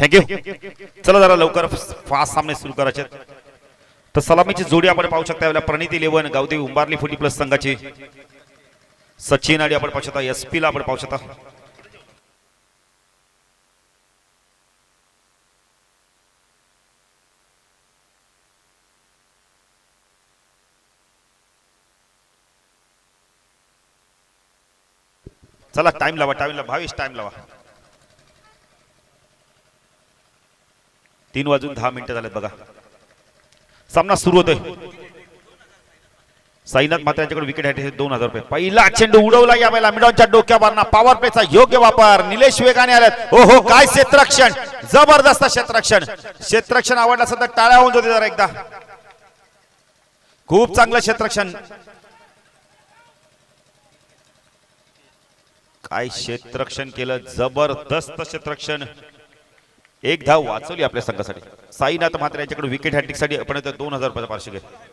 Thank you. चला जरा लवकर फास्ट सामने सुरू करायचे. तर सलामीची जोडी आपण पाहू शकता. यावेळेला प्रणिती 11 गावदेवी उंबारली 40+ संघाची. सचिन आणि आपण पाहू शकता SP ला आपण पाहू शकता. चला टाइम लावा, भावेश टाइम लावा. 3:10 झालेत बघा. सामना सुरू होतोय. साईनाथ मात्र यांच्याकडे विकेट आहे 2000 रुपये. पहिला चेंडू उडवला या वेळेला मिडॉनच्या डोक्यावरना. पॉवर प्लेचा योग्य वापर. निलेश वेगाने आलेत. ओहो काय क्षेत्ररक्षण, जबरदस्त क्षेत्ररक्षण आवडला सध्या. टाळ्या होऊन होते जरा एकदा. खूप चांगलं क्षेत्ररक्षण. काय क्षेत्ररक्षण केलं, जबरदस्त क्षेत्ररक्षण. एक धाव वाचवली आपल्या संघासाठी. साईनाथ मात्र यांच्याकडे विकेट हॅट्रिक साठी आपण 2000 रुपयाचा पारितोषिक आहे.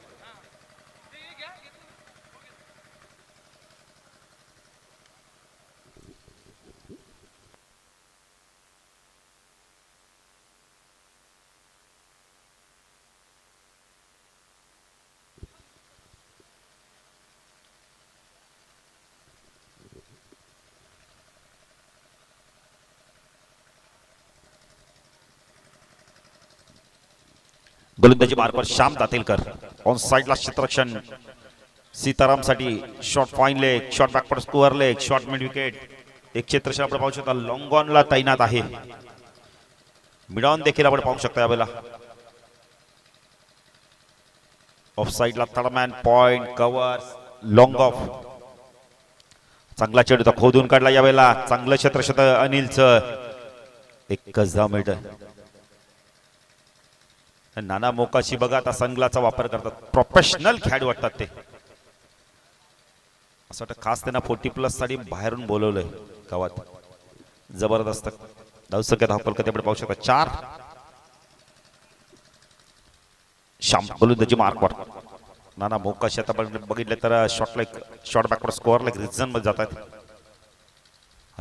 गोलंदाजी मार्कवर श्याम दातेलकर. ऑन साइडला क्षेत्ररक्षण सीताराम साठी. Short fine leg, short backward score leg, short mid wicket. एक क्षेत्ररक्षण आपण पाहू शकता लॉंग ऑनला तैनात आहे. मिडॉन देखील आपण पाहू शकता यावेळेला. ऑफ साइडला third man, point, cover, long of. चांगला चेंडू खोदून काढला यावेळेला. चांगलं क्षेत्ररक्षण अनिलचं. एकच धाव मिळतं. नाना मोकाशी बघा आता संगलाचा वापर करतात. प्रोफेशनल खेळाडू वाटतात ते. असं वाटतं खास त्यांना 40+ साठी बाहेरून बोलवलंय गावात. जबरदस्त धावसंख्या धावफल कधी आपण पाहू शकता 4. श्याम गोलंदाजी मार्कवर. नाना मोकाशी आता बघितलं तर short backward score like reason मध्ये जातात.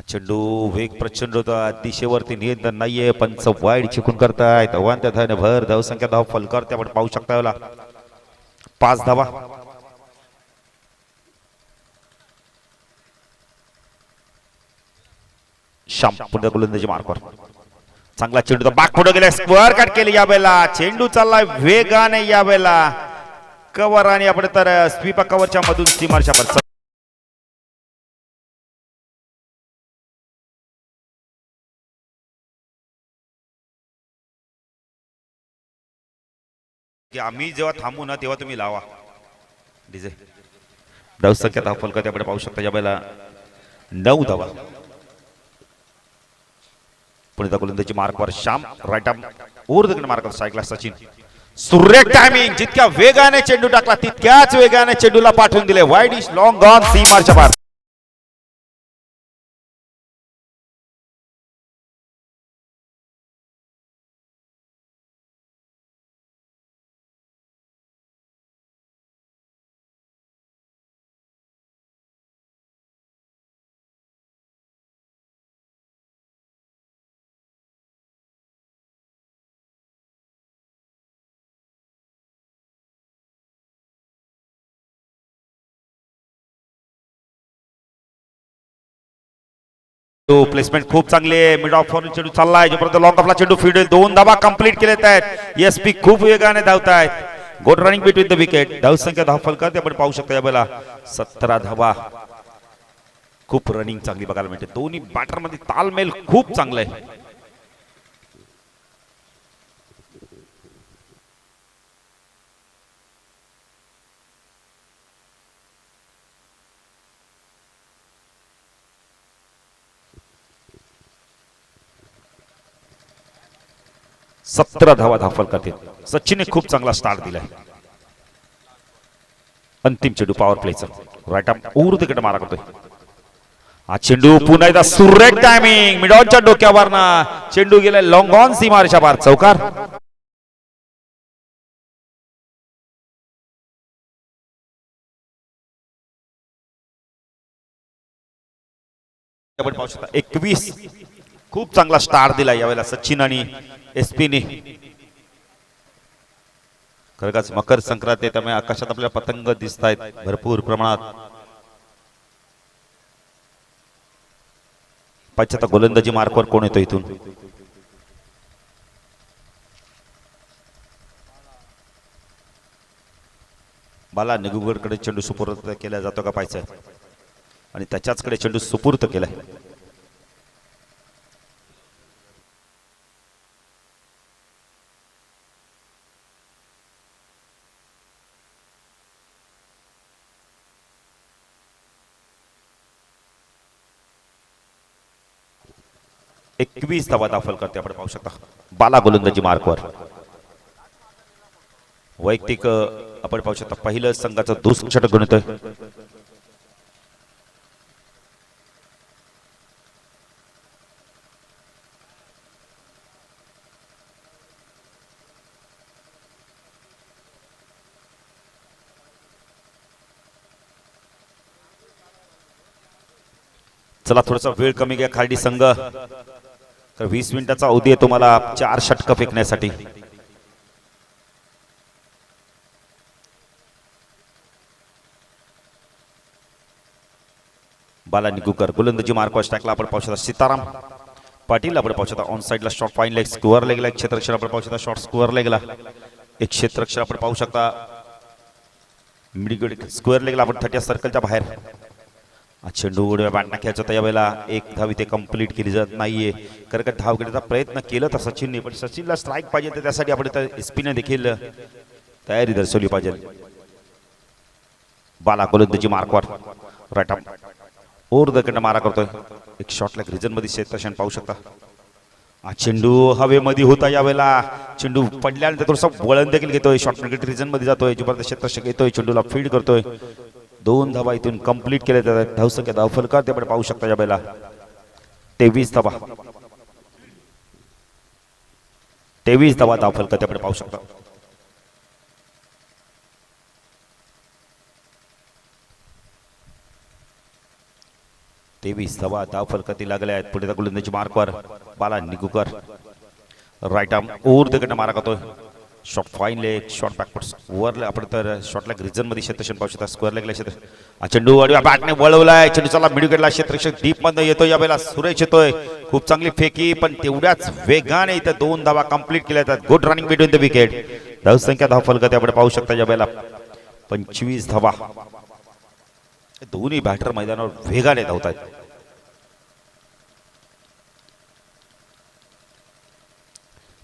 चेंडू वेग प्रचंड होता. दिशेवरती नियंत्रण नाहीये. पंच वाईड चिकून करतायत. अवांत्य धावने भर धावसंख्या धाव फलकर आपण पाहू शकता. याला 5 धावा. श्याम पुन्हा गोलंदाजी मार्कवर. चांगला चेंडू बॅक पुढे गेला. स्क्वेअर कट केली यावेळेला. चेंडू चाललाय वेगाने यावेळेला. कव्हर आणि आपण तर स्वीप कव्हरच्या मधून सीमारच्या पर की आम्ही जेव्हा थांबू ना तेव्हा तुम्ही लावा डीजे. धावसंख्या धावफल का त्याकडे पाहू शकता. यावेळेला 9 धावा. पुढे गोलंदाजी मार्कवर श्याम. राईट आर्म ऊर्ध्वगती मार्कवर स्ट्राईकला सचिन. सुरेख टायमिंग. जितक्या वेगाने चेंडू टाकला तितक्याच वेगाने चेंडूला पाठवून दिले. वाईड इज लॉंग ऑन सीमारच्या पार. प्लेसमेंट खूप चांगली आहे. मिड ऑफ वरून चेंडू चाललाय. जोपर्यंत लॉंग ऑफला चेंडू फील्ड 2 धावा कंप्लीट केलेत आहेत. SP खूप वेगाने धावतायत. Good running between the wicket. धावसंख्या धावफल का आपण पाहू शकता. यावेळेला 17 धावा. खूप रनिंग चांगली बघायला मिळते. दोन्ही बॅटर मध्ये तालमेल खूप चांगला आहे. सतरा धावा धावफल करतील. सचिनने खूप चांगला स्टार्ट दिलाय. अंतिम चेंडू पॉवर प्लेचा. राईट आर्म ऊर्ध्वकडे मारा करतोय. हा चेंडू पुन्हा एकदा सुरेख टायमिंग. मिडॉनच्या डोक्यावरना चेंडू गेला लॉंग ऑन सीमारेषा पार. चौकार. आपण पाहू शकता 21 खूप चांगला स्टार दिला यावेळेला सचिन आणि एसपीने. खरंच मकर संक्रांती आहे त्यामुळे आकाशात आपल्याला पतंग दिसत आहेत भरपूर प्रमाणात. पाहिजे गोलंदाजी मार्कवर कोण येतो इथून. बाला निगुगडकडे चेंडू सुपूर्द केला जातो का पाहायचं आणि त्याच्याचकडे चेंडू सुपूर्द केलाय. एकवीस धावा दाखल करते आपण पाहू शकता बाला गोलंदाजी मार्कवर. वैयक्तिक आपण पाहू शकता पहिलं संघाचं दुसरं षटक गणतोय. चला थोडासा वेळ कमी घ्या खालडी संघ. तर 20 मिनिटाचा अवधी आहे तुम्हाला 4 षटकं फेकण्यासाठी. बाला निगुकर गोलंदाजी मार्कवर टाकला आपण पाहू शकता. सीताराम पाटील आपण पाहू शकता ऑन साइडला शॉट फाईन लेग स्कोअर लेगला एक क्षेत्ररक्षण आपण पाहू शकता. शॉट स्कोअर लेगला एक क्षेत्ररक्षण आपण पाहू शकता. मिडविकेट स्कोअर लेगला आपण 30 सर्कलच्या बाहेर. चेंडू उडव्या बॅटना खेळायचा होता यावेळेला. एक धाव इथे कंप्लीट केली जात नाहीये. कारण धाव घेण्याचा प्रयत्न केला तर सचिनने पण सचिनला स्ट्राईक पाहिजे तर त्यासाठी आपण एसपीने देखील तयारी दर्शवली पाहिजे. बाला गोलंदाजी मार्कवर राईट आर्म ओर दकडनं मारा करतोय. एक शॉट लाईक रिजन मध्ये क्षेत्ररक्षण पाहू शकता. चेंडू हवेमध्ये होता यावेळेला. चेंडू पडल्यानंतर थोडासा वळण देखील घेतोय. शॉट मार्केट रिजन मध्ये जातोय. जबरदस्त क्षेत्ररक्षक येतोय चेंडूला फीड करतोय. 2 धावा इथून कंप्लीट केले जातात. धावसंख्या धावफल करते आपण पाहू शकता यावेळेला 23 धावा. 23 धावा धावफल करते आपण पाहू शकता. तेवीस धावा धावफल करते लागले आहेत. पुढे गोलंदाजी मार्कवर बाला निगुकर राईट आर्म ओर दकडनं मारा करतोय. शॉट फाईन लेग शॉट बॅकवर्ड्स वर आपण तर शॉट लेग रिजन मध्ये क्षेत्ररक्षण पाहू शकता. स्क्वेअर लेगला क्षेत्र चेंडू अडव्या बॅटने वळवलाय. चेंडू चला मिडविकेटला क्षेत्ररक्षक डीप मध्ये येतोय यावेळेला. सुरेश येतोय. खूप चांगली फेकी पण तेवढ्याच वेगाने इथे 2 धावा कंप्लीट केल्या जातात. Good running between the wicket. धावसंख्या धावफल करते आपण पाहू शकता यावेळेला 25 धावा. दोन्ही बॅटर मैदानावर वेगाने धावत आहेत.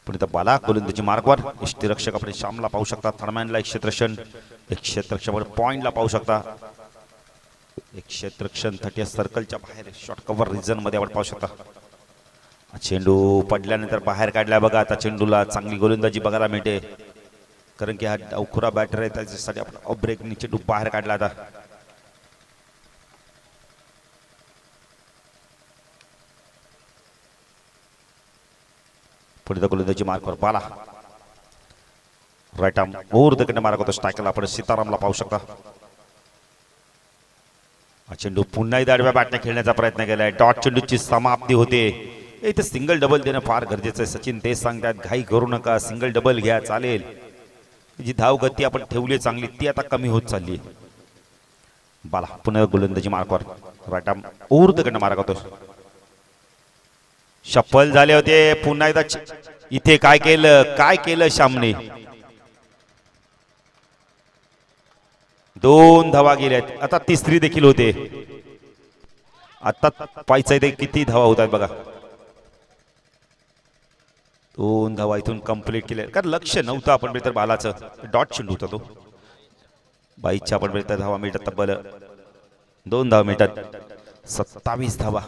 पण इथं बाला गोलंदाजी मार्कवर यष्टीरक्षक आपण श्यामला पाहू शकता. थर्डमॅनला एक क्षेत्ररक्षण एक क्षेत्ररक्षक पॉइंटला पाहू शकता. एक क्षेत्ररक्षण 30 सर्कलच्या बाहेर शॉट कव्हर रिजन मध्ये आपण पाहू शकता. चेंडू पडल्यानंतर बाहेर काढला बघा. आता चेंडूला चांगली गोलंदाजी बघायला मिळते कारण की हा अवखुरा बॅटर आहे त्याच्यासाठी आपण ऑफ ब्रेकनी चेंडू बाहेर काढला. आता पुढे गोलंदाजी मार्कवर बाला राईट आर्म ओर दकडनं मारा करतो. स्ट्रायकरला आपण सीतारामला पाहू शकता. चेंडू पुन्हा आडव्या बॅटने खेळण्याचा प्रयत्न केलाय. डॉट चेंडूची समाप्ती होते. इथे सिंगल डबल देणं फार गरजेचं आहे. सचिन तेच सांगतात घाई करू नका. सिंगल डबल घ्या चालेल. जी धाव गती आपण ठेवली चांगली ती आता कमी होत चालली. बाला पुन्हा गोलंदाजी मार्कवर राईट आर्म ओर दकडनं मारा करतो. शफल झाले होते. पुन्हा एकदा इथे काय केलं श्यामने. 2 धावा गेल्यात. आता तिसरी देखील होते. आता पाहायचं इथे किती धावा होत आहेत बघा. 2 धावा इथून कंप्लीट केल्या कारण लक्ष नव्हतं आपण तर बालाचं. डॉट चेंडू होता तो. बाईच्या आपण धावा मिळतात तब्बल 2 धावा मिळतात. 27 धावा.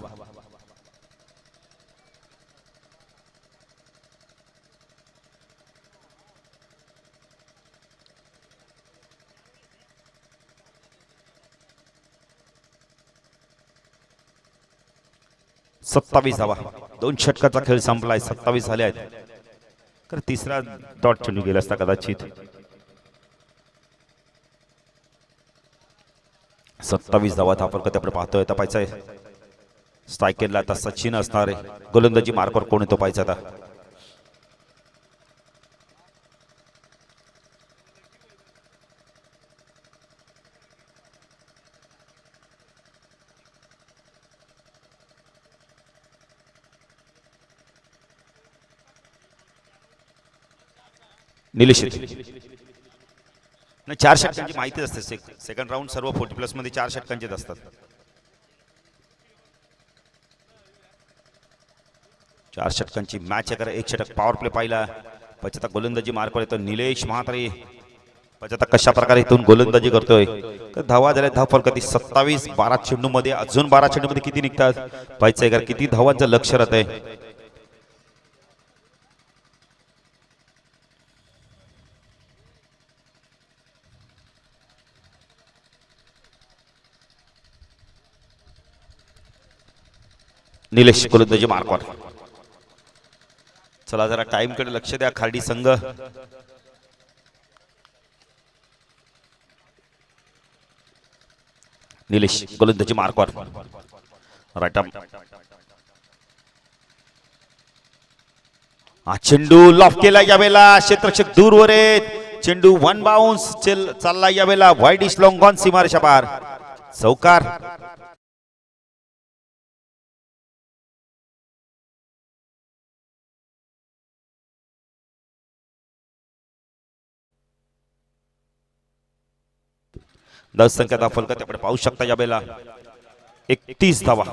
सत्तावीस धावा. 2 षटकाचा खेळ संपलाय. 27 झाले आहेत. तर तिसरा डॉट चेंडू गेला असता कदाचित. 27 धावा धावफल करते आपण पाहतोय. तपायचं आहे स्ट्रायकरला आता सचिन असणार आहे. गोलंदाजी मार्कवर कोण येतो पाहिजे आता. निलेश नाही, 4 षटकांची माहितीच असते. सेकंड राऊंड सर्व 40+ मध्ये 4 षटकांचेच असतात. 4 षटकांची मॅच आहे. 1 षटक पॉवर प्ले पाहिला. पचता गोलंदाजी मार्कवर येतो निलेश म्हात्रे. पचता कशा प्रकारे इथून गोलंदाजी करतोय. तर धावा झाल्या. धाव फलक 27. 12 चेंडू मध्ये अजून 12 चेंडू मध्ये किती निघतात पाहिजे. किती धावांचं लक्ष राहत आहे. निलेश गोलंदाजी मार्कवर. चला जरा टाइम कडे लक्ष द्या खार्डी संघ. निलेश गोलंदाजी मार्कवर. Right arm. हा चेंडू लॉफ केला यावेळेला. क्षेत्ररक्षक दूरवर आहेत. चेंडू 1 बाउन्स चालला यावेळेला. वाईड इश लॉंग ऑन सीमारेषा पार. चौकार. धावसंख्या दाखल का त्याकडे पाहू शकता यावेळेला 31 धावा.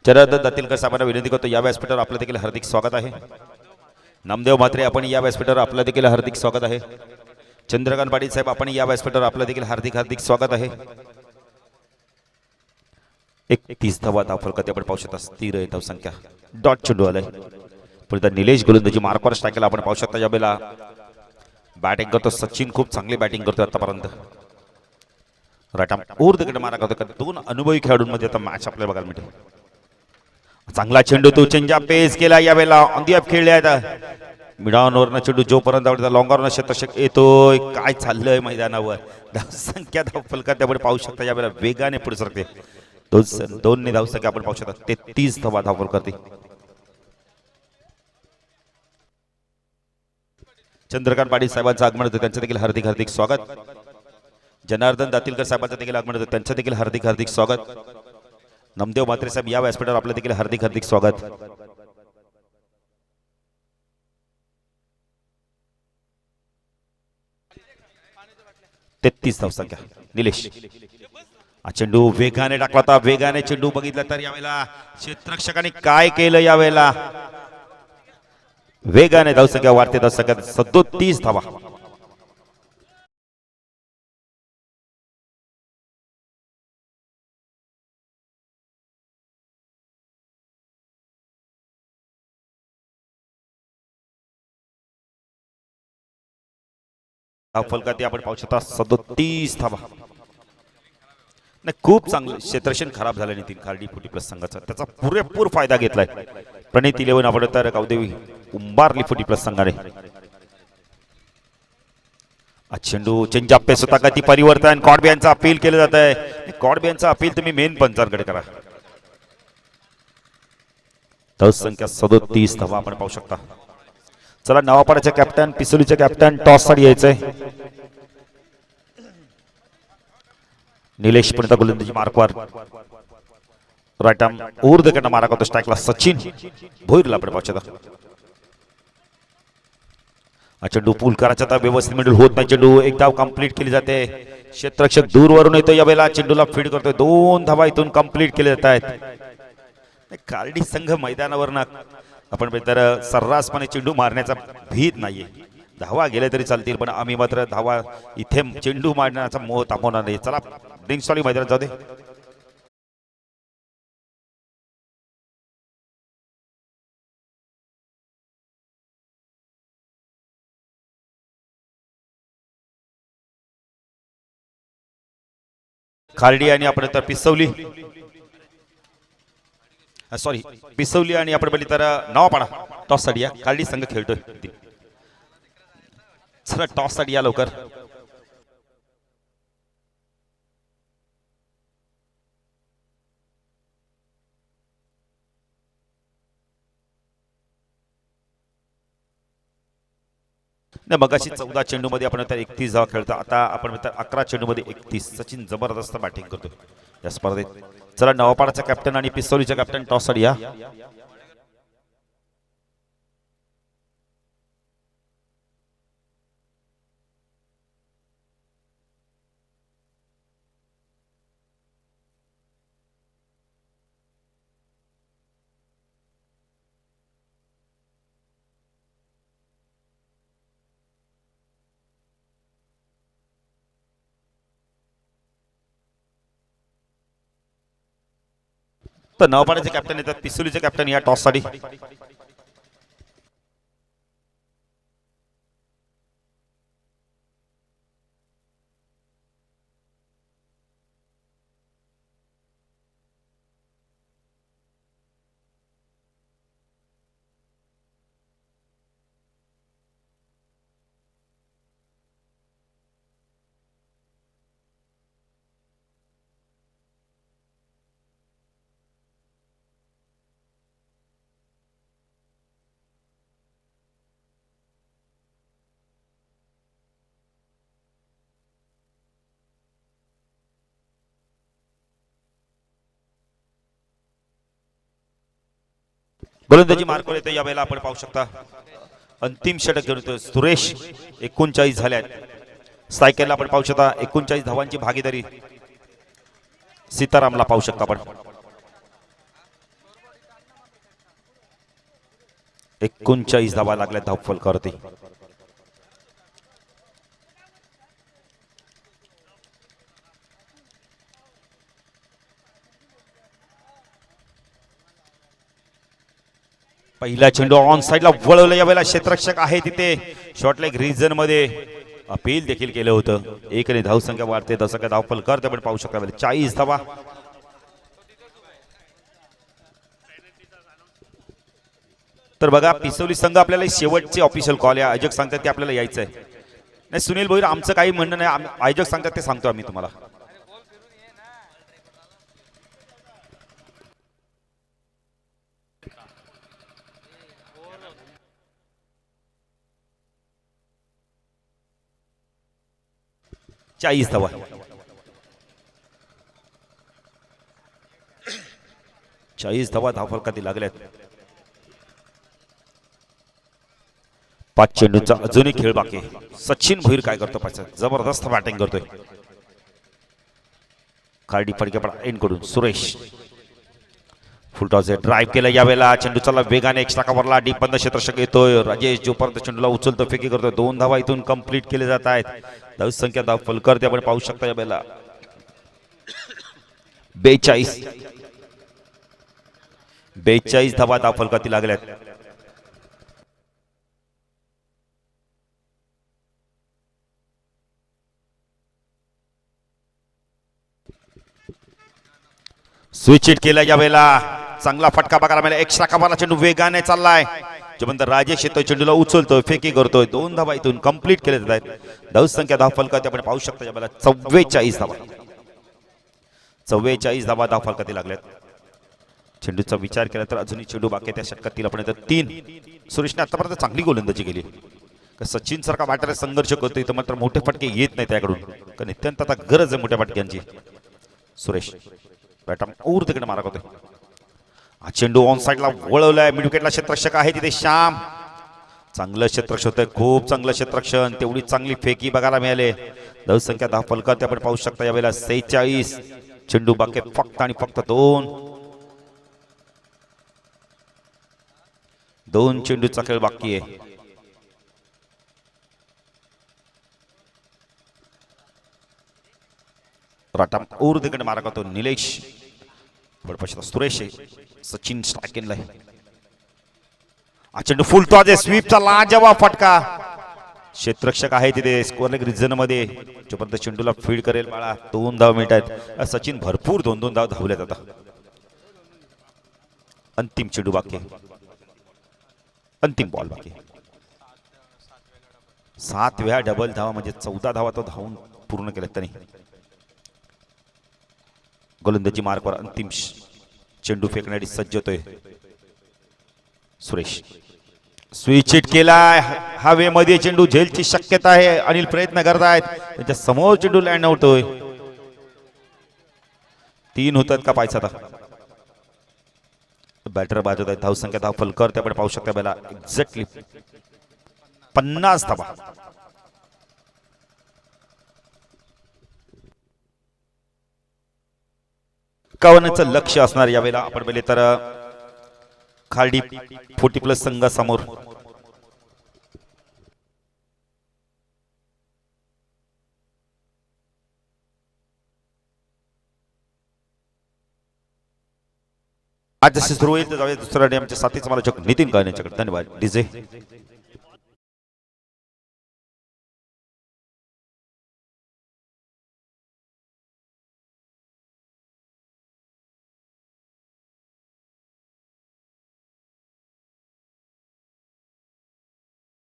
जनार्दन दातीलकर साहेबांना विनंती करतो या व्यासपीठावर आपलं देखील हार्दिक स्वागत आहे. नामदेव म्हात्रे आपण या व्यासपीठावर आपलं देखील हार्दिक स्वागत आहे. चंद्रकांत पाटील साहेब आपण या व्यासपीठावर आपलं देखील हार्दिक स्वागत आहे. 31 धावा दाखल का आपण पाहू शकता. स्थिर आहे धावसंख्या. डॉट चेंडू आलाय. पुढे निलेश गोलंदाजी मार्कवर स्ट्राईकला आपण पाहू शकता यावेळेला. बॅटिंग करतो सचिन. खूप चांगली बॅटिंग करतो आतापर्यंत. राईट आर्म ऊर्ध्वकडे मारा करतो. 2 अनुभवी खेळाडूंमध्ये आता मॅच आपल्याला बघायला मिळते. चांगला चेंडू तो चेंजा पेस केला यावेळेला. ऑन दी अप खेळले आहेत. मिडॉनवरनं चेंडू जोपर्यंत आवडता लॉंगरनं क्षेत्ररक्षक येतोय. काय चाललंय मैदानावर. धावसंख्या धावफलकात त्यामुळे पाहू शकता यावेळेला वेगाने पुढे सरकते. 2 धावसंख्या आपण पाहू शकता. 33 धावा धावफल करते. चंद्रकांत पाटील साहेबांचं आगमन होतं त्यांचं देखील हार्दिक स्वागत. जनार्दन दातीलकर साहेबांचं देखील आगमन होतं त्यांचं देखील हार्दिक स्वागत. नामदेव म्हात्रे साहेब या व्यासपीठावर आपलं देखील हार्दिक स्वागत. तेहतीस धावसंख्या. निलेश चेंडू वेगाने टाकला होता. वेगाने चेंडू बघितला तर यावेळेला क्षेत्ररक्षकाने काय केलं यावेळेला. वेगाने धावसंख्या वाढते. धावसंख्या 37 धावा. फलकाती आपण पाहू शकता 37 धावा. नाही खूप चांगलं क्षेत्ररक्षण खराब झालं नितीन खार्डी 40+ संघाचा. त्याचा पुरेपूर फायदा घेतलाय प्रणित 11 आपण तर गावदेवी उंबारली 40+ संघाने. चेंडू चेंज पेस होता का ती परिवर्तन. कॉडबियांचं अपील केलं जात आहे. कॉडबियांचं अपील तुम्ही मेन पंचांकडे करा. धावसंख्या 37 धावा आपण पाहू शकता. चला नवापाड्याचे कॅप्टन पिसोलीचे कॅप्टन टॉस साठी यायचंय. निलेश पण गोलंदाजी मार्कवर. राईट आर्म ऊर्ध्वकडनं मारा करतो स्ट्राईकला सचिन भोईरला आपण पाहू शकता. चेंडू पूल करायचा तर व्यवस्थित मिडल होत नाही. चेंडू एक धाव कंप्लीट केली जाते. क्षेत्ररक्षक दूरवरून येतो यावेळेला. चेंडूला फीड करतोय. 2 धावा इथून कंप्लीट केले जात आहेत. खार्डी संघ मैदानावर ना आपण तर सर्रासपणे चेंडू मारण्याचा भीत नाहीये. धावा गेले तरी चालतील पण आम्ही मात्र धावा इथे चेंडू मारण्याचा मोह थांबवणार नाही. चला ड्रिंक्सवाली मैदानात जाऊ दे. खार्डी आणि आपण तर पिसवली सॉरी पिसवली आणि आपण बघितली तर नवापाडा टॉस साठी या खार्डी संघ खेळतोय. चला टॉस साठी या लवकर. मगाशी 14 चेंडू मध्ये आपण 31 धावा खेळतो. आता आपण 11 चेंडू मध्ये 31. सचिन जबरदस्त बॅटिंग करतो या स्पर्धेत. चला नवापाडाचा कॅप्टन आणि पिस्तोलीचा कॅप्टन टॉस साठी या. तर नवापाड्याचे कॅप्टन येतात, पिस्तुलीचे कॅप्टन या टॉस साठी. गोलंदाजी मार्कवर येते यावेळेला आपण पाहू शकता. अंतिम षटक घेऊन येतो सुरेश. 39 झाल्या. सायकलला आपण पाहू शकता 39 धावांची भागीदारी सीतारामला पाहू शकता आपण. 39 धावा लागल्या धावफलकावरती. पहिला चेंडू ऑन साइडला वळवला यावेळेला क्षेत्ररक्षक आहे तिथे. शॉर्ट लेग रिजन मध्ये अपील देखील केलं होतं. एकने धावसंख्या वाढते, धावसंख्या धावफल करते आपण पाहू शकता. 40 धावा. तर बघा पिसोली संघ आपल्याला शेवटचे ऑफिशियल कॉल आहे. आयोजक सांगतात की आपल्याला यायचं आहे. नाही सुनील भोईर आमचं काही म्हणणं नाही, आयोजक सांगतात ते सांगतो आम्ही तुम्हाला. चाळीस धावा. 40 धावा धावफलकाती लागल्यात. 5 चेंडूंचा अजूनही खेळ बाकी आहे. सचिन भोईर काय करतो पाहिजे, जबरदस्त बॅटिंग करतोय. खाडी फडकेपडा एंड कडून सुरेश फुलटॉस ड्राइव्ह केला यावेळेला. चेंडू चला वेगाने एक्स्ट्रा कव्हरला डीप बंद क्षेत्ररक्षक येतोय. राजेश जोपर्यंत चेंडूला उचलतो फेकी करतोय. 2 धावा इथून कंप्लीट केले जात आहेत. धावसंख्या धावफल करते आपण पाहू शकता यावेळेला 42 धावा धावफलकाती लागल्यात. स्विच हिट केला यावेळेला. चांगला फटका बघायला मिळाला. एक्स्ट्रा कव्हरला चेंडू वेगाने चाललाय. जोपर्यंत राजेश येतोय चेंडूला उचलतोय फेकी करतोय. 2 धावा इथून कंप्लीट केले जात आहेत. धावसंख्या धावफलकाती आपण पाहू शकता यावेळेला 44 धावा. 44 धावा धावफलकाती लागल्यात. चेंडूचा विचार केला तर अजूनही चेंडू बाकी त्या षटकातील आपण 3. सुरेशने आतापर्यंत चांगली गोलंदाजी केली. सचिन सारखा बॅटर संघर्ष करतोय तर मात्र मोठे फटके येत नाही त्याकडून, कारण अत्यंत आता गरज आहे मोठ्या फटक्यांची. सुरेश बॅटर तिकडे मारा करतोय. हा चेंडू ऑन साइडला वळवलाय. मिड विकेटला क्षेत्ररक्षक आहे तिथे श्याम. चांगलं क्षेत्ररक्षण होतंय, खूप चांगलं क्षेत्ररक्षण. तेवढी चांगली फेकी बघायला मिळाले. धावसंख्या धावफलकात आपण पाहू शकता यावेळेला 46. चेंडू बाकी फक्त आणि फक्त 2 चेंडूचा खेळ बाकी आहे. राटाम तिकडे मारा करतो निलेश. सुरेश सचिन स्ट्रायकिंगला आहे. चेंडू फुलतो आहे. स्वीपचा लाजवाब फटका. क्षेत्ररक्षक आहे तिथे स्कोअर लेग रिजन मध्ये. जोपर्यंत चेंडूला फीड करेल बाळा 2 धाव मिळतात. सचिन भरपूर 2-2 धाव धावल्यात आता. अंतिम चेंडू बाकी, अंतिम बॉल बाकी. 7 वेळा डबल धावा म्हणजे 14 धावा तो धावून पूर्ण केल्यात त्यांनी. गोलंदाजी मार्कवर अंतिम चेंडू फेकण्यासाठी सज्ज होतोय सुरेश. स्विच हिट केलाय हवेमध्ये चेंडू झेलची शक्यता आहे. अनिल प्रयत्न करतायत त्यांच्या समोर चेंडू लँड होतोय. 3 होतात का पाहायचं आता. बॅटर बाजूत आहे धावसंख्या धाव फलकर आपण पाहू शकता बेला एक्झॅक्टली 50 धावा. कवनाचं लक्ष असणार यावेळेला आपण पहिले तर खार्डी 40+ संघासमोर. आज जसे सुरू होईल तर जाऊया दुसऱ्या आमच्या साथीचं मला नितीन काळे यांच्याकडे. धन्यवाद डीजे.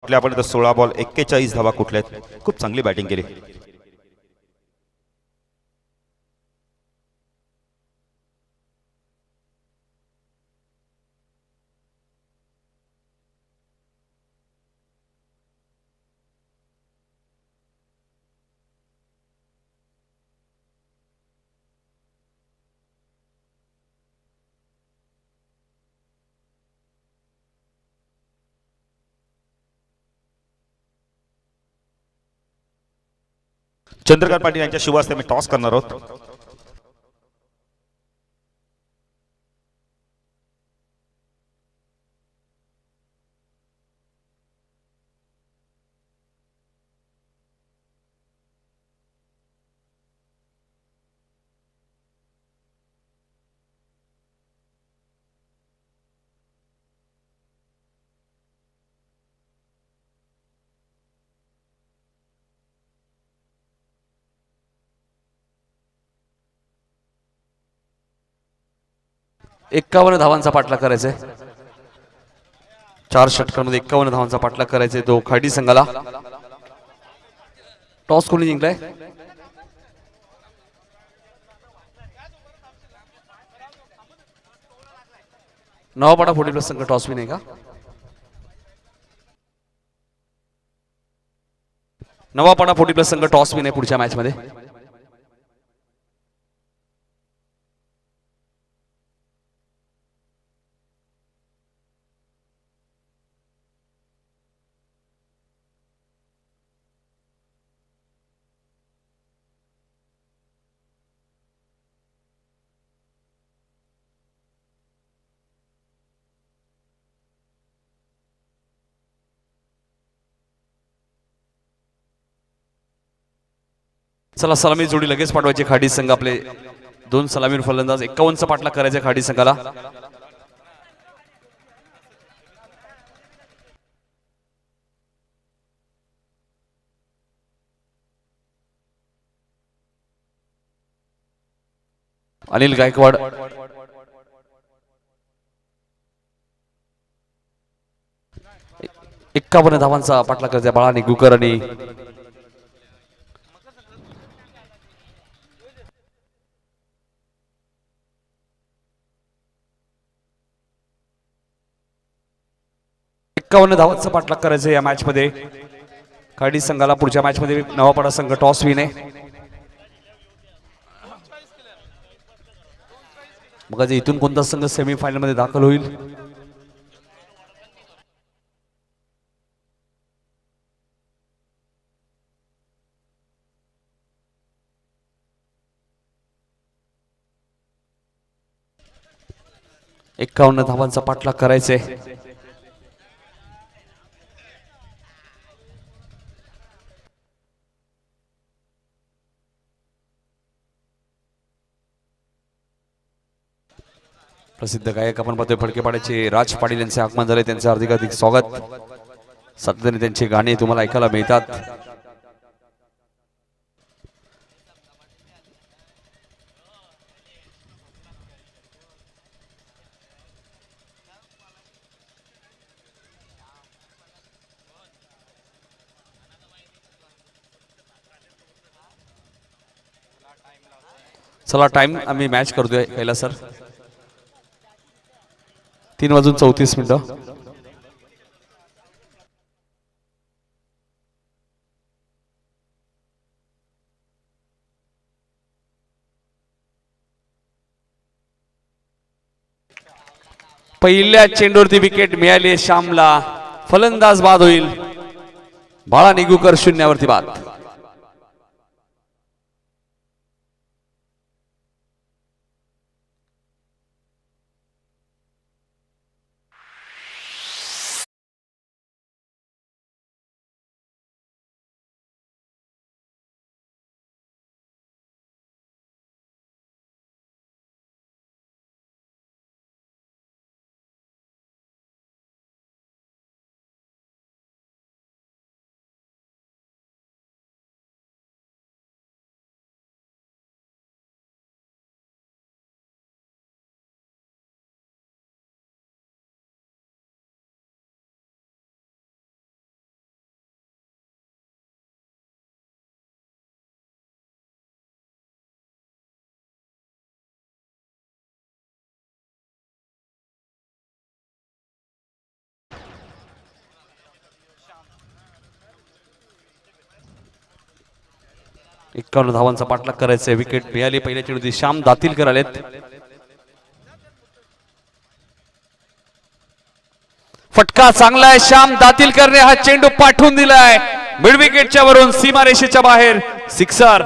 आपण 16 बॉल 41 धावा कुठल्या आहेत. खूप चांगली बॅटिंग केली. चंद्रकांत पाटील यांच्या शुभ हस्ते मी टॉस करणार आहोत. एकावन्न धावांचा पाठलाग करायचा आहे. 4 षटकांमध्ये 51 धावांचा पाठलाग करायचा आहे तो खाडी संघाला. टॉस कोणी जिंकलाय. नवापाडा 40+ संघ टॉस विन आहे का. नवापाडा 40+ संघ टॉस विन आहे पुढच्या मॅच मध्ये. चला सलामी जोडी लगेच पाठवायची. खाडी संघ आपले 2 सलामीवर फलंदाज 51चा पाठलाग करायचा खाडी संघाला. अनिल गायकवाड 51 धावांचा पाठलाग करायचा. बाळा गुकर आणि धावांचा पाठलाग करायचा या मॅच मध्ये खाडी संघाला. पुढच्या मॅच मध्ये नवापाडा संघ टॉस विन आहे. मग इथून कोणता संघ सेमीफायनल मध्ये दाखल होईल. एकावन्न धावांचा पाठलाग करायचे. प्रसिद्ध गायक आपण पाहतोय फडकेपाड्याचे राज पाटील यांचे आगमन झाले. त्यांचे हार्दिक स्वागत. सातत्याने त्यांची गाणी तुम्हाला ऐकायला मिळतात. चला टाइम आम्ही मॅच करतोय कैलास सर. 3:34. पहिल्या चेंडूवरती विकेट मिळाली श्यामला. फलंदाज बाद होईल. बाळा निगुकर 0वरती बाद. एकावन्न धावांचा पाठलाग करायचा. विकेट मिळाली पहिल्या चेंडूवरती. श्याम दातीलकर आलेत. फटका चांगला आहे. श्याम दातीलकरने हा चेंडू पाठवून दिलाय मिड विकेटच्या वरून सीमारेषेच्या बाहेर. सिक्सर.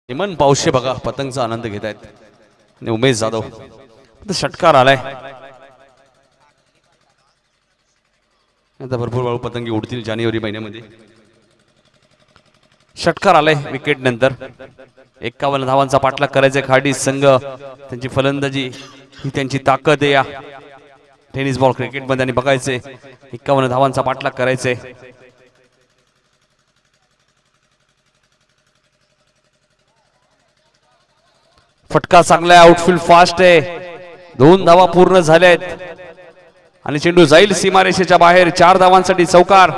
हेमंत पावशे बघा पतंगचा आनंद घेत आहेत. आणि उमेश जाधव षटकार आलाय. आता भरपूर वाळू पतंगी उडतील जानेवारी महिन्यामध्ये. षटकार आलाय विकेट नंतर. 51 धावांचा पाठलाग करायचा. खाडी संघ त्यांची फलंदाजी ही त्यांची ताकद आहे. या टेनिस बॉल क्रिकेट मध्ये आणि बघायचे 51 धावांचा पाठलाग करायचे. फटका चांगला आहे. आउटफील्ड फास्ट आहे. 2 धावा पूर्ण झाल्या आहेत आणि चेंडू जाईल सीमारेषेच्या बाहेर. 4 धावांसाठी चौकार.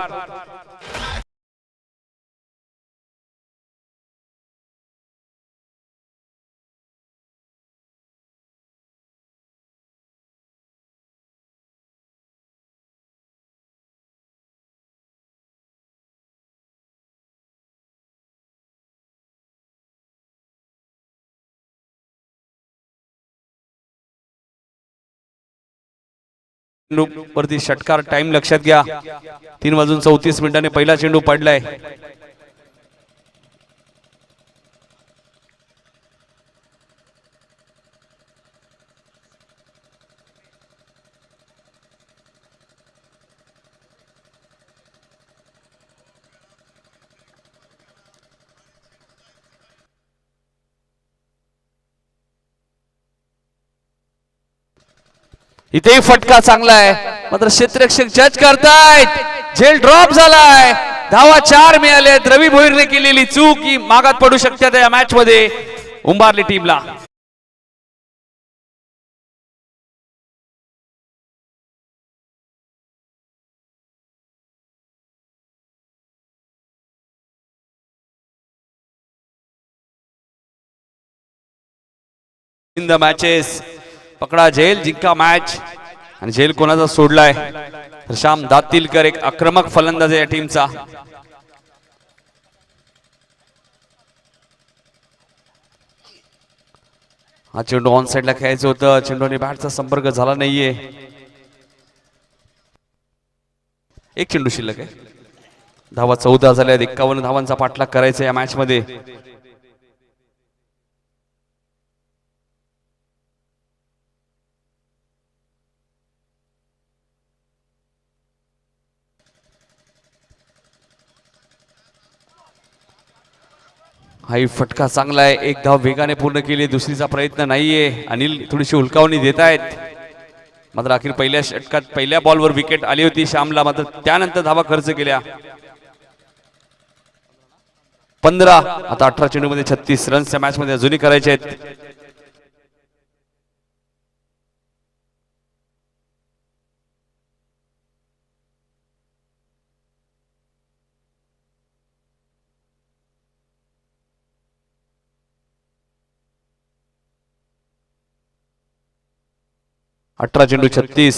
वरती षटकार. टाइम लक्षात घ्या. 3:34 पहिला चेंडू पडलाय. इथेही फटका चांगला आहे. मात्र क्षेत्ररक्षक जज करतायत. झेल ड्रॉप झालाय. धावा 4 मिळालेत. रवी भोईरने केलेली चूक ही मागात पडू शकते या मॅच मध्ये उंबारली टीमला. इन द मॅचेस पकडा झेल जिंका मॅच. आणि झेल कोणाचा सोडलाय तर श्याम दातीलकर एक आक्रमक फलंदाज आहे या टीमचा. हा चेंडू ऑन साइडला खेळायचं होतं. चेंडूने बॅटचा संपर्क झाला नाहीये. एक चेंडू शिल्लक आहे. धावा 14 झाल्या. 51 धावांचा पाठलाग करायचा या मॅच मध्ये. हाही फटका चांगला आहे, एक धाव वेगाने पूर्ण केली, दुसरीचा प्रयत्न नाहीये. अनिल थोडीशी हुलकावणी देत आहेत. मात्र अखेर पहिल्या षटकात पहिल्या बॉलवर विकेट आली होती श्यामला, मात्र त्यानंतर धावा खर्च केल्या. 15 आता 18 चेंडूमध्ये 36 रन्स या मॅच मध्ये अजूनही करायचे आहेत. अठरा चेंडू 36.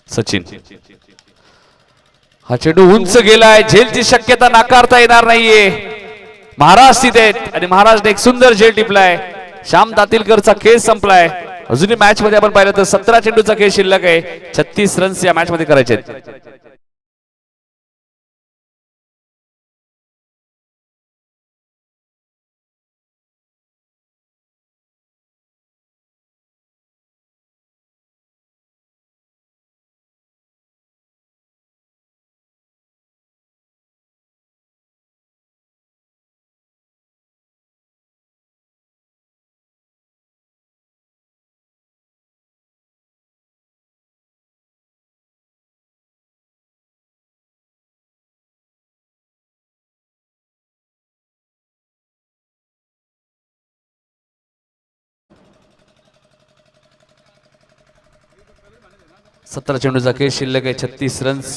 सचिन, हा चेंडू उंच गेलाय, झेलची शक्यता नाकारता येणार नाहीये. महाराज तिथे आहेत आणि महाराजने एक सुंदर झेल टिपलाय. श्याम दातीलकरचा खेळ संपलाय. अजूनही मॅच मध्ये आपण पाहिलं तर 17 चेंडूचा खेळ शिल्लक आहे. 36 रन्स या मॅच मध्ये करायचे आहेत. सतरा चेंडूचा खेळ शिल्लक आहे. 36 रन्स.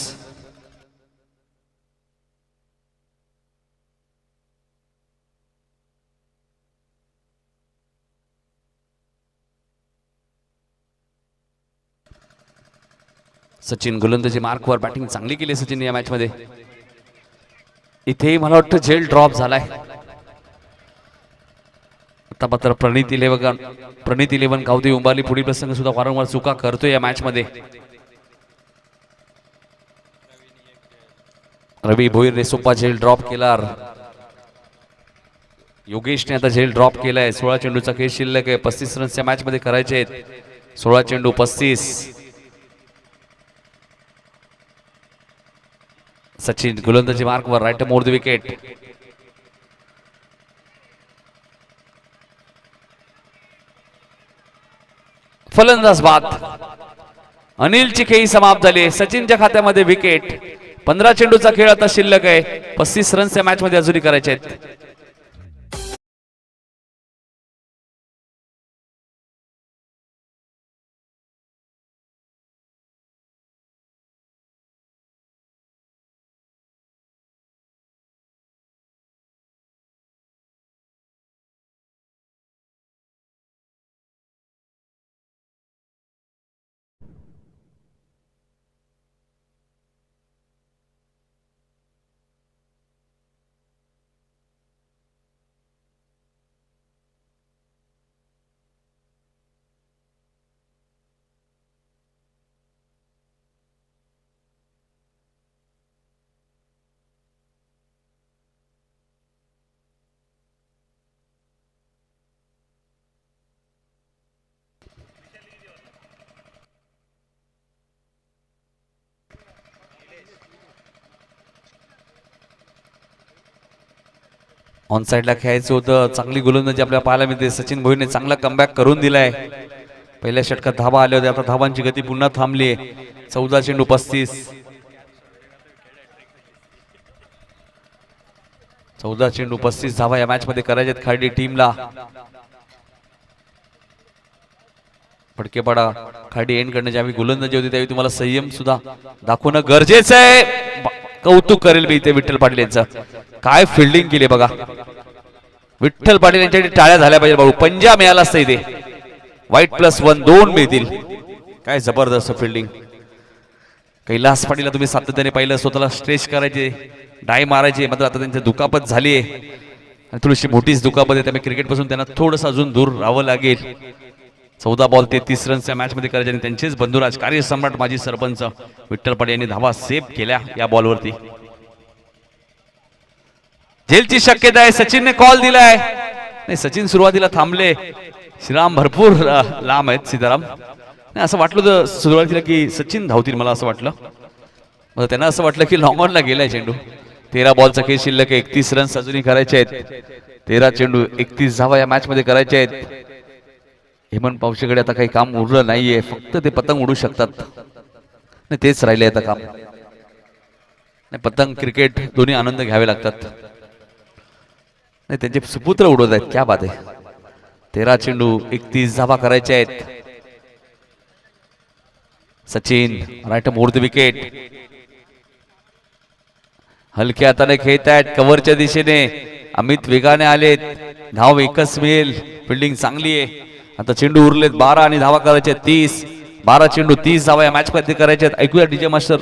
सचिन गोलंदाजी मार्कवर बॅटिंग चांगली केली सचिन या मॅच मध्ये. इथेही मला वाटतं झेल ड्रॉप झालाय. आता मात्र प्रणित इलेव्हन गावदेवी उंबारली पुढील प्रसंग सुद्धा वारंवार चुका करतोय या मॅच मध्ये. रवी भोईरने सोपा झेल ड्रॉप केला. योगेशने आता झेल ड्रॉप केलाय. 16 चेंडूचा खेळ शिल्लक आहे. 35 रन्स या मॅच मध्ये करायचे आहेत. 16 चेंडू 35. सचिन गोलंदाजी मार्कवर, राईट मोर द विकेट. फलंदाज बाद. अनिलची खेळी समाप्त झाली. सचिनच्या खात्यामध्ये विकेट. 15 चेंडूचा खेळ आता शिल्लक आहे. 35 रन्स या मॅच मध्ये अजूनही करायचे आहेत. ऑन साइडला खेळायचं होतं. चांगली गोलंदाजी आपल्याला पाहायला मिळते. सचिन भोईरने चांगला कमबॅक करून दिलाय. पहिल्या षटकात धावा आल्या होत्या. आता धावांची गती पुन्हा थांबली. 14 चेंडू 35. 14 चेंडू 35 धावा या मॅच मध्ये करायच्यात खाडी टीमला. फटकेपाडा खाडी एंड करण्याची ज्यावेळी गोलंदाजी होती त्यावेळी तुम्हाला संयम सुद्धा दाखवणं गरजेचं आहे. कौतुक करेल मी इथे विठ्ठल पाटील यांचं. काय फिल्डिंग केली बघा. विठ्ठल पाटील यांच्यासाठी टाळ्या झाल्या पाहिजे भाऊ. पंजा मिळाला असता इथे. वाईट +1 2 मिळतील. काय जबरदस्त फिल्डिंग. कैलास पाटीलला तुम्ही सातत्याने पाहिलं, स्वतःला स्ट्रेच करायचे, डाय मारायचे, मात्र आता त्यांची दुखापत झाली आहे आणि थोडीशी मोठीच दुखापत आहे. त्यामुळे क्रिकेटपासून त्यांना थोडंसं अजून दूर राहावं लागेल. 14 बॉल 33 रन्स या मॅचमध्ये करायचे आणि त्यांचेच बंधुराज कार्यसम्राट माजी सरपंच विठ्ठल पाटील यांनी धावा सेव्ह केल्या या बॉलवरती. झेलची शक्यता आहे. सचिनने कॉल दिलाय. नाही, सचिन सुरुवातीला थांबले. श्रीराम भरपूर लांब आहेत. सीताराम नाही असं वाटलं तर सुरुवातीला की सचिन धावतील, मला असं वाटलं. मग त्यांना असं वाटलं की लॉंग ऑनला गेलाय चेंडू. 13 बॉलचा खेळ शिल्लक, 31 रन्स अजूनही करायचे आहेत. 13 चेंडू 31 धावा या मॅच मध्ये करायचे आहेत. हेमंत पावशेकडे आता काही काम उरलं नाहीये, फक्त ते पतंग उडू शकतात. नाही तेच राहिले आता काम. नाही पतंग क्रिकेट दोन्ही आनंद घ्यावे लागतात. नाही त्यांचे सुपुत्र उडवत आहेत. क्या बात आहे. 13 चेंडू 31 धावा करायचे आहेत. Sachin right more the wicket. हलक्या हाताने खेळत आहेत कव्हरच्या दिशेने. अमित वेगाने आलेत. धाव एकच मिळेल. फिल्डिंग चांगली आहे. आता चेंडू उरलेत 12 आणि धावा करायचे 30. 12 चेंडू 30 धावा या मॅच मध्ये करायचे आहेत. ऐकूया डीजे मास्टर.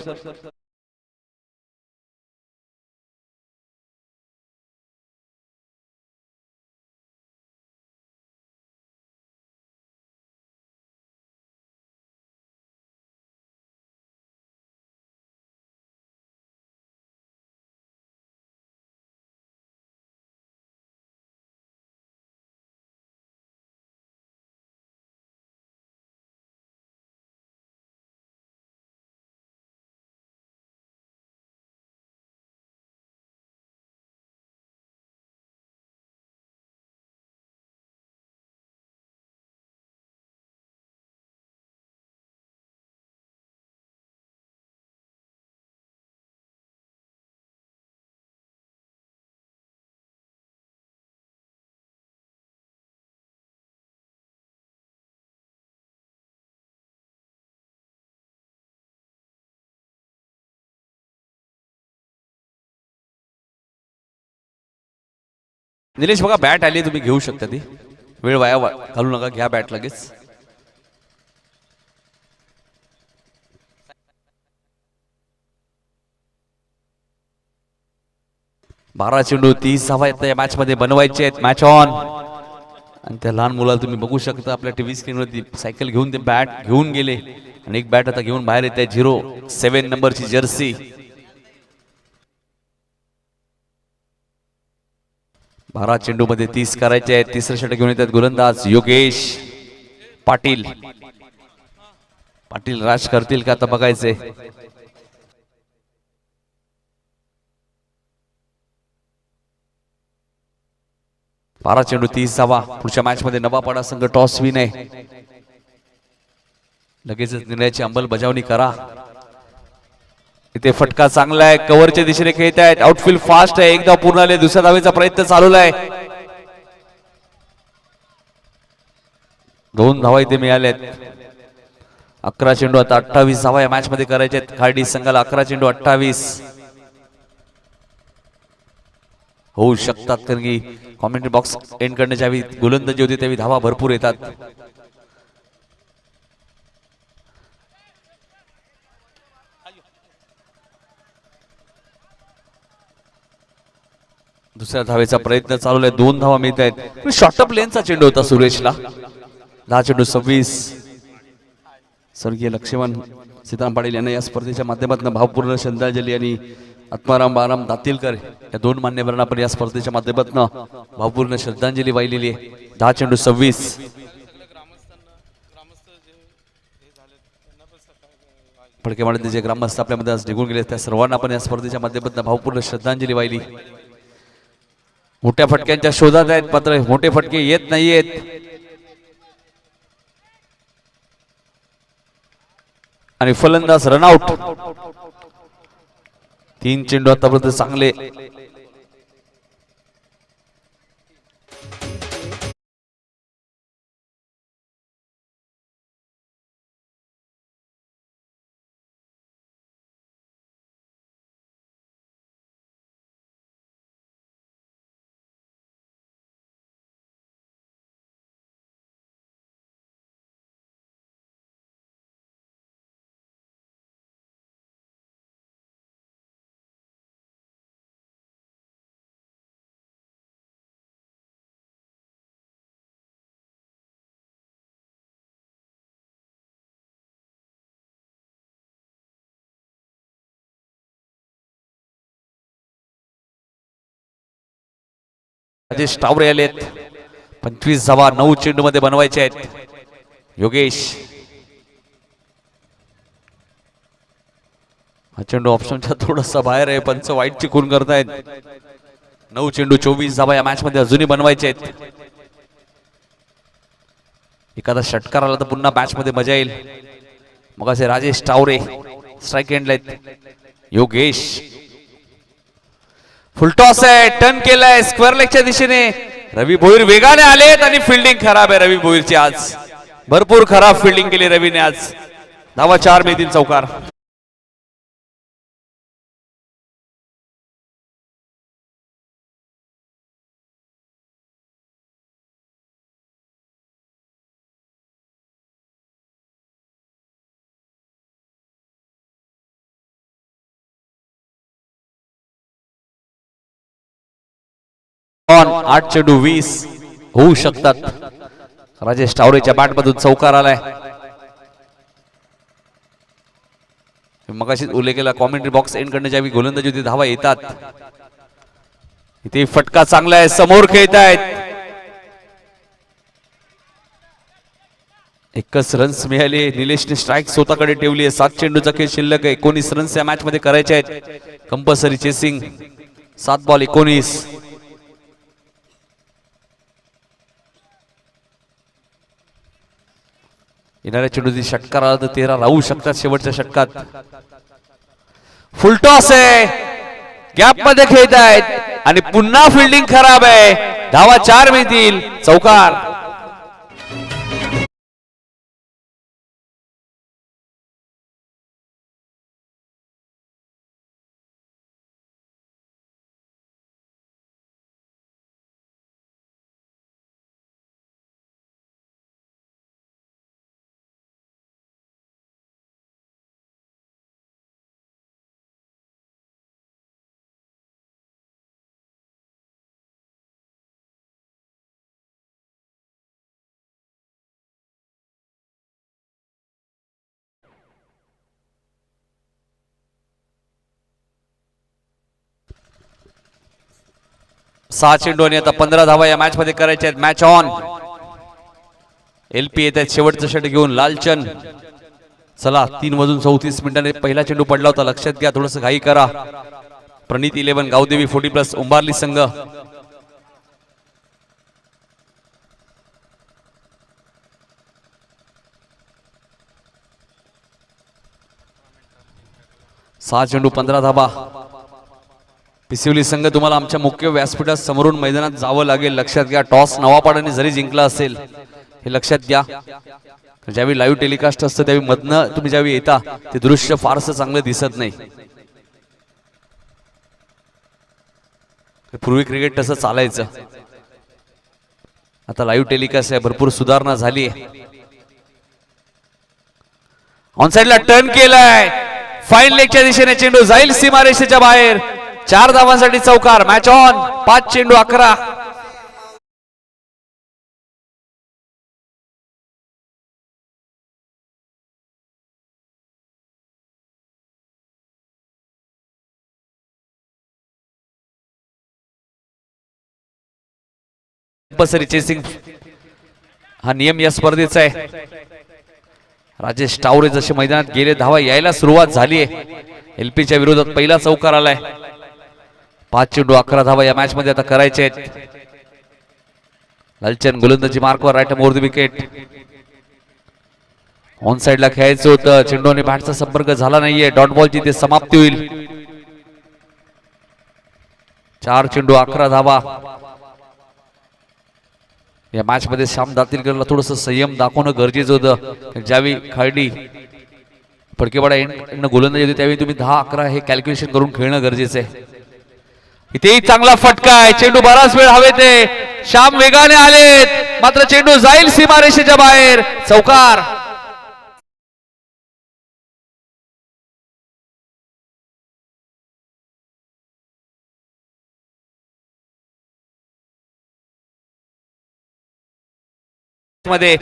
निलेश बघा बॅट आली, तुम्ही घेऊ शकता ती. वेळ वाया घालू नका, घ्या बॅट लगेच. बारा चेंडू 30 धावा या मॅच मध्ये बनवायचे आहेत. Match on. आणि त्या लहान मुलाला तुम्ही बघू शकता आपल्या टीव्ही स्क्रीनवरती सायकल घेऊन ते बॅट घेऊन गेले आणि एक बॅट आता घेऊन बाहेर येते. 07 नंबरची जर्सी. 12 चेंडू मध्ये 30 करायचे आहेत. तिसरं षटक घेऊन येतात गोलंदाज योगेश पाटील. पाटील राज करतील का आता बघायचे. बारा चेंडू 30 धावा. पुढच्या मॅच मध्ये नवापाडा संघ टॉस विन आहे. लगेचच निर्णयाची अंमलबजावणी करा. इथे फटका चांगला आहे. कव्हरच्या दिशेने खेळत आहेत. आउटफील्ड फास्ट आहे. एकदा पूर्ण आले. दुसऱ्या धावेचा प्रयत्न चालू आहे. 2 धावा इथे मिळाल्यात. 11 चेंडू आता 28 धावा या मॅच मध्ये करायचे आहेत. खार्डी संघाला 11 चेंडू 28 होऊ शकतात, कारण की कॉमेंट्री बॉक्स एंड करण्याच्या वेळी गोलंदाजी होती त्यावेळी धावा भरपूर येतात. दुसऱ्या धावेचा प्रयत्न चालू आहे. 2 धावा मिळत आहेत. शॉर्टअप लेनचा चेंडू होता सुरेशला. 10 चेंडू 26. स्वर्गीय लक्ष्मण सीताराम पाटील यांना या स्पर्धेच्या माध्यमातून भावपूर्ण श्रद्धांजली आणि आत्माराम बाराम दातीलकर या 2 मान्यवरांना आपण या स्पर्धेच्या माध्यमातून भावपूर्ण श्रद्धांजली वाहिलेली आहे. 10 चेंडू 26. फडकेवाडीचे जे ग्रामस्थ आपल्यामध्ये आज निघून गेले त्या सर्वांना आपण या स्पर्धेच्या माध्यमातून भावपूर्ण श्रद्धांजली वाहिली. मोठ्या फटक्यांच्या शोधात आहेत, मात्र मोठे फटके येत नाहीयेत. आणि फलंदाज रनआउट. 3 चेंडू आतापर्यंत चांगले राजेश टावरे आलेत. 25 धावा 9 चेंडू मध्ये बनवायचे आहेत. योगेश हा चेंडू ऑप्शनच्या थोडासा बाहेर आहे. पंच वाईटची खून करतायत. 9 चेंडू 24 धावा या मॅच मध्ये अजूनही बनवायचे आहेत. एखादा षटकार आला तर पुन्हा मॅच मध्ये मजा येईल. मग असे राजेश टावरे स्ट्राइक एंडला आहेत. योगेश फुलटॉस आहे. टर्न केलाय स्क्वेअर लेगच्या दिशेने. रवी भोईर वेगाने आलेत आणि फिल्डिंग खराब आहे रवी भोईरची. आज भरपूर खराब फिल्डिंग केली रवीने आज. धावा 4 मिळतील. चौकार. ऑन 8 चेंडू 20 होऊ शकतात. राजेश टावरेच्या बॅट मधून चौकार आलाय. मगाशी उल्लेख केला कॉमेंट्री बॉक्स एंड करण्याच्या वेळी गोलंदाजी होती. धावा येतात. इथे फटका चांगला आहे. समोर खेळतायत. एकच रन्स मिळाले. निलेशने स्ट्राइक स्वतःकडे ठेवली आहे. 7 चेंडूचा खेळ शिल्लक आहे. 19 रन्स या मॅच मध्ये करायचे आहेत. Compulsory chasing. 7 बॉल 19. येणाऱ्या चेंडूची षटकार आला तर 13 राहू शकतात शेवटच्या षटकात. फुलटॉस आहे. गॅप मध्ये खेळत आहेत आणि पुन्हा फिल्डिंग खराब आहे. धावा 4 मिळतील. चौकार. सहा चेंडू आणि आता 15 धावा या मॅच मध्ये करायच्या आहेत. Match on. एलपी येत आहेत शेवटचं षटक घेऊन. लालचंद चला 3 वाजून 34 मिनिटांनी पहिला चेंडू पडला होता. लक्षात घ्या. थोडस घाई करा. प्रणित 11 गावदेवी 40+ उंबारली संघ. सहा चेंडू 15 धाबा. पिसिवली संघ तुम्हाला आमच्या मुख्य व्यासपीठात समोरून मैदानात जावं लागेल. लक्षात घ्या. टॉस नवापाड्याने जरी जिंकला असेल हे लक्षात घ्या. ज्यावेळी लाईव्ह टेलिकास्ट असतं त्यावेळी मधनं तुम्ही ज्यावेळी येता ते दृश्य फारसं चांगलं दिसत नाही. पूर्वी क्रिकेट तसं चालायचं. आता लाईव्ह टेलिकास्ट आहे. भरपूर सुधारणा झाली आहे. ऑन साइडला टर्न केलाय. फाईन लेगच्या दिशेने चेंडू जाईल सीमारेषेच्या बाहेर. 4 धावांसाठी चौकार. Match on. 5 चेंडू 11. कंपल्सरी चेसिंग हा नियम या स्पर्धेचा आहे. राजेश टावरे जसे मैदानात गेले धावा यायला सुरुवात झाली आहे. एलपीच्या विरोधात पहिला चौकार आलाय. 5 चेंडू 11 धावा या मॅच मध्ये आता करायचे आहेत. लालचंद गोलंदाजी मार्कवर. Right more the wicket. On साइडला खेळायचं होतं. चेंडू आणि बॅटचा संपर्क झाला नाहीये. डॉट बॉलची ते समाप्ती होईल. 4 चेंडू 11 धावा. या मॅच मध्ये श्याम दातीलकरला थोडस संयम दाखवणं गरजेचं होतं. ज्यावेळी खेळडी फडकेवाडा गोलंदाजी होती त्यावेळी तुम्ही 10-11 हे कॅल्क्युलेशन करून खेळणं गरजेचं आहे. इथेही चांगला फटका आहे. चेंडू बराच वेळ हवेत आहे. श्याम वेगाने आलेत मात्र चेंडू जाईल सीमारेषेच्या बाहेर. चौकार. मध्ये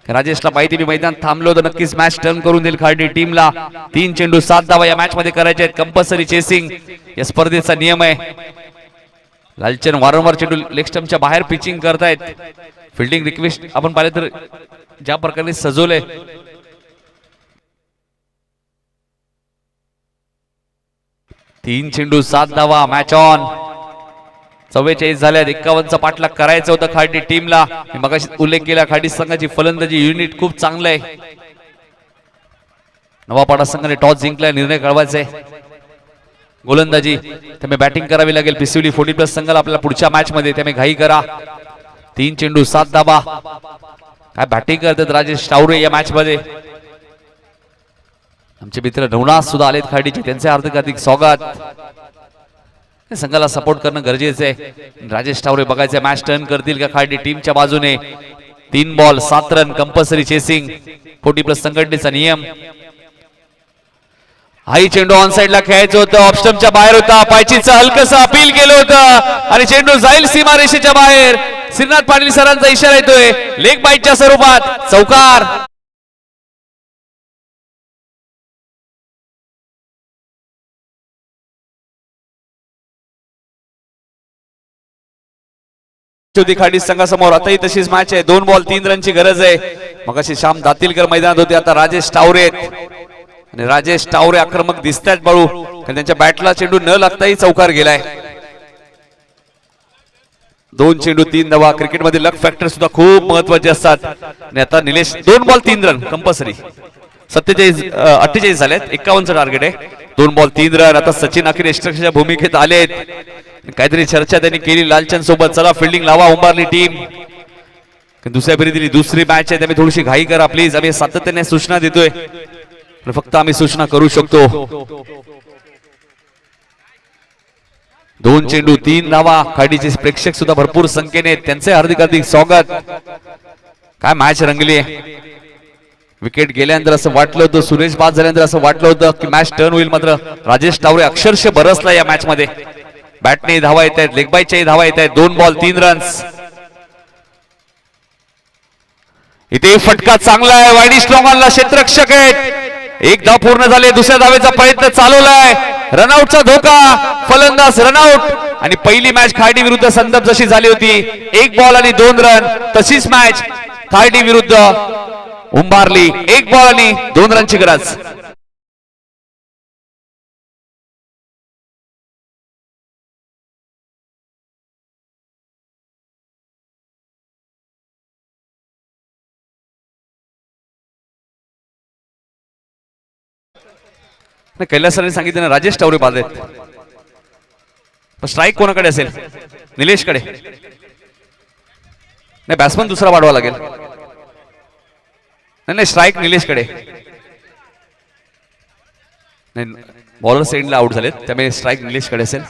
राजेशला माहिती मी मैदान थांबलो होतं. नक्कीच मॅच टर्न करून देईल खार्डी टीमला. 3 चेंडू 7 धावा या मॅच मध्ये करायचे आहेत. कंपल्सरी चेसिंग या स्पर्धेचा नियम आहे. लालचंद वारंवार चेंडू लेग स्टंपच्या बाहेर पिचिंग करतायत. फिल्डिंग रिक्वेस्ट आपण पाहिले तर ज्या प्रकारे सजवलंय, तीन चेंडू 7 धावा. Match on. 44 झाल्यात. 51चा पाठलाग करायचा होता खाडी टीमला. मी मगाशी उल्लेख केला, खाडी संघाची फलंदाजी युनिट खूप चांगलं आहे. नवापाडा संघाने टॉस जिंकलाय, निर्णय कळवायचा आहे. गोलंदाजी त्यामुळे बॅटिंग करावी लागेल पिसिवली 40+ संघाला आपल्याला पुढच्या मॅच मध्ये, त्यामुळे घाई करा. 3 चेंडू 7 धावा. काय बॅटिंग करतात राजेश टावरे या मॅच मध्ये. आमचे मित्र नवनाथ सुद्धा आलेत खाडीचे, त्यांचे हार्दिक स्वागत. संघाला सपोर्ट करणं गरजेचं आहे. राजेश टावरे बघायचे मॅच टर्न करतील का खाडी टीमच्या बाजूने. 3 बॉल 7 रन कंपल्सरी चेसिंग 40+ संघटनेचा नियम. हाई चेंडू ऑन साइडला खेळायचं होतं, ऑफस्टंपच्या बाहेर होता. पायचीचं हलकसं अपील केलं होतं आणि चेंडू जाईल सीमारेषेच्या बाहेर. श्रीनाथ पाटील सरांचा इशारा येतोय लेग बाईटच्या स्वरूपात. चौकार. खाडी संघासमोर आताही तशीच मॅच आहे. 2 बॉल 3 रनची गरज आहे. मगाशी श्याम दातीलकर मैदानात होते, आता राजेश टावरे आणि राजेश टावरे आक्रमक दिसतात बाळू, कारण त्यांच्या बॅटला चेंडू न लागताही चौकार गेलाय. 2 चेंडू 3 धावा. क्रिकेटमध्ये लक फॅक्टर सुद्धा खूप महत्वाचे असतात. आणि आता निलेश 2 बॉल 3 रन कंपल्सरी. 48 झालेत. 51चं टार्गेट आहे. 2 बॉल 3 रन. आता सचिन अखेर एक्स्ट्राच्या भूमिकेत आलेत. काहीतरी चर्चा त्यांनी केली लालचंद सोबत, चला फिल्डिंग लावा उंबारली टीम. दुसऱ्या फेरीतली दुसरी मॅच आहे, त्यामुळे थोडीशी घाई करा प्लीज. आम्ही सातत्याने सूचना देतोय, फक्त आम्ही सूचना करू शकतो. 2 चेंडू 3 धावा. खाडीचे प्रेक्षक सुद्धा भरपूर संख्येने, त्यांचे हार्दिक स्वागत. काय मॅच रंगली आहे. विकेट गेल्यानंतर असं वाटलं होतं, सुरेश बाद झाल्यानंतर असं वाटलं होतं की मॅच टर्न होईल, मात्र राजेश टावरे अक्षरशः बरसला या मॅच मध्ये. बॅटने धावा येत आहेत, लेग बाईटच्याही धावा येत आहेत. 2 बॉल 3 रन्स. इथे फटका चांगला आहे. वाईडिश लॉंगॉनला क्षेत्ररक्षक आहेत. 1 धाव पूर्ण झाले. दुसऱ्या धावेचा प्रयत्न चालवलाय. रनआउटचा धोका. फलंदाज रनआउट. आणि पहिली मॅच खार्डी विरुद्ध संदप जशी झाली होती, 1 बॉल आणि 2 रन, तशीच मॅच खार्डी विरुद्ध उंबारली. 1 बॉल आणि 2 रनची गरज. कैलास सरांनी सांगितलं ना राजेश टावरे बाद आहेत. स्ट्राईक कोणाकडे असेल? निलेशकडे. नाही, बॅट्समन दुसरा वाढवा लागेल. नाही, स्ट्राईक निलेशकडे. नाही, बॉलर सेंडला आउट झालेत, त्यामुळे स्ट्राईक निलेशकडे असेल.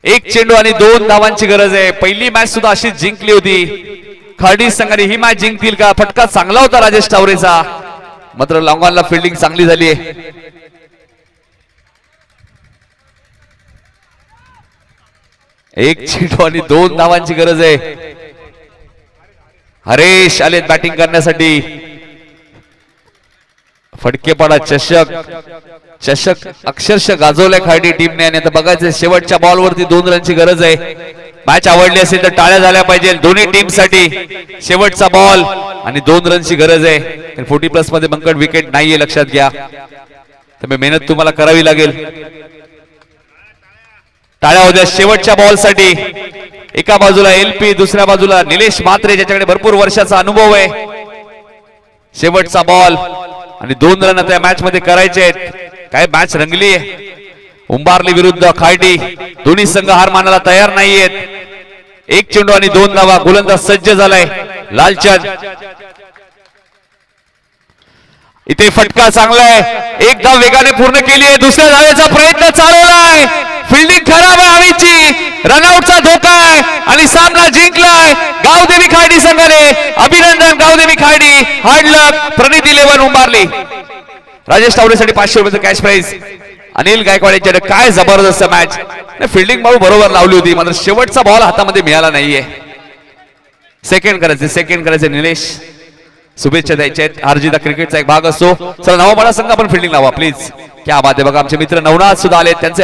1 चेंडू आणि 2 धावांची गरज आहे. पहिली मॅच सुद्धा अशीच जिंकली होती. खार्डी संघाने ही मॅच जिंकतील का? फटका चांगला होता राजेश टावरेचा, मात्र लॉंगॉनला फिल्डिंग चांगली झाली आहे. एक चेंडू आणि 2 धावांची गरज आहे. हरेश आलेत बॅटिंग करण्यासाठी. फटकेपाडा चषक अक्षरशः गाजवलाय खार्डी टीमने. आणि आता बघायचं शेवटच्या बॉलवरती 2 रनची गरज आहे. मॅच आवडली असेल तर टाळ्या झाल्या पाहिजे दोन्ही टीम साठी. शेवटचा बॉल आणि 2 रनची गरज आहे. 40+ मध्ये बंकट विकेट नाहीये, लक्षात घ्या. त्यामुळे मेहनत तुम्हाला करावी लागेल. टाळ्या होत्या शेवटच्या बॉल साठी. एका बाजूला एलपी, दुसऱ्या बाजूला निलेश म्हात्रे, ज्याच्याकडे भरपूर वर्षाचा अनुभव आहे. शेवटचा बॉल आणि 2 रन आता या मॅच मध्ये करायचे आहेत. काय मॅच रंगली आहे. उंबारली विरुद्ध खार्डी, दोन्ही संघ हार मानायला तयार नाहीयेत. 1 चेंडू आणि 2 धावा. गोलंदाज सज्ज झालाय लालचंद. इथे फटका चांगला आहे. 1 धाव वेगाने पूर्ण केली आहे. दुसऱ्या धावेचा प्रयत्न चालवलाय. फिल्डिंग खराब आहे हवीची. रनआउटचा धोका आहे आणि सामना जिंकलाय गावदेवी खार्डी संघाने. अभिनंदन गावदेवी खार्डी. हार्ड लक. प्रणित 11 उंबारली. राजेश टावरेसाठी 500 रुपयाचं कॅश प्राइज. अनिल गायकवाड यांच्याकडे. काय जबरदस्त मॅच. फिल्डिंग बाळू बरोबर लावली होती, मात्र शेवटचा बॉल हातामध्ये मिळाला नाहीये. सेकंड करायचे निलेश. शुभेच्छा द्यायच्या आहेत. अर्जिता क्रिकेटचा एक भाग असतो. चला नवापाडा संघ आपण फिल्डिंग लावा प्लीज. क्या बात आहे. बघा आमचे मित्र नवनाथ सुद्धा आले, त्यांचे